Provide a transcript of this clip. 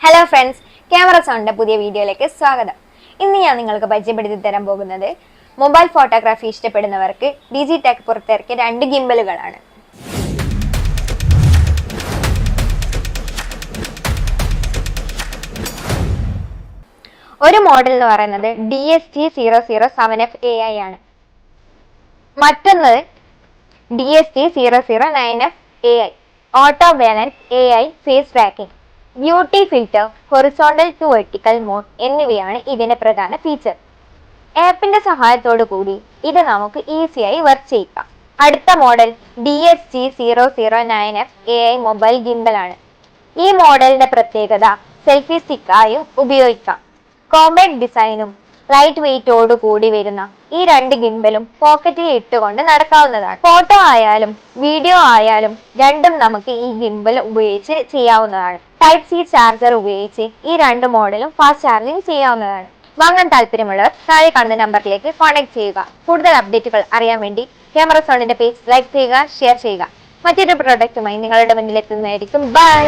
Hello friends, camera സൗണ്ടിന്റെ പുതിയ വീഡിയോയിലേക്ക് സ്വാഗതം. ഇന്ന് ഞാൻ നിങ്ങൾക്ക് പരിചയപ്പെടുത്തി തരാൻ പോകുന്നത് മൊബൈൽ ഫോട്ടോഗ്രാഫി ഇഷ്ടപ്പെടുന്നവർക്ക് ഡിജിടെക് പുറത്തിറക്കിയ 2 ഗിംബലുകളാണ്. ഒരു മോഡൽ എന്ന് പറയുന്നത് DST-007F AI ആണ്. മറ്റൊന്ന് DST-009F AI auto balance AI face tracking, beauty filter, horizontal to vertical mode എന്നിവയാണ് ഇതിന്റെ പ്രധാന ഫീച്ചർ. ആപ്പിന്റെ സഹായത്തോടു കൂടി ഇത് നമുക്ക് ഈസിയായി വർക്ക് ചെയ്യിക്കാം. അടുത്ത model DST-009F AI mobile gimbal ആണ്. ഈ മോഡലിന്റെ പ്രത്യേകത സെൽഫി സ്റ്റിക്കായും ഉപയോഗിക്കാം. കോമ്പാക്ട് ഡിസൈനും ലൈറ്റ് വെയിറ്റോടു കൂടി വരുന്ന ഈ 2 ഗിംബലും പോക്കറ്റിൽ ഇട്ടുകൊണ്ട് നടക്കാവുന്നതാണ്. ഫോട്ടോ ആയാലും വീഡിയോ ആയാലും രണ്ടും നമുക്ക് ഈ ഗിംബൽ ഉപയോഗിച്ച് ചെയ്യാവുന്നതാണ്. ടൈപ്പ് സി ചാർജർ ഉപയോഗിച്ച് ഈ 2 മോഡലും ഫാസ്റ്റ് ചാർജിങ് ചെയ്യാവുന്നതാണ്. വാങ്ങാൻ താല്പര്യമുള്ളവർ താഴെ കാണുന്ന നമ്പറിലേക്ക് കോൺടാക്ട് ചെയ്യുക. കൂടുതൽ അപ്ഡേറ്റുകൾ അറിയാൻ വേണ്ടി ക്യാമറ സൗണ്ടിന്റെ പേജ് ലൈക്ക് ചെയ്യുക, ഷെയർ ചെയ്യുക. മറ്റൊരു പ്രൊഡക്റ്റുമായി നിങ്ങളുടെ മുന്നിൽ എത്തുന്നതായിരിക്കും. ബൈ.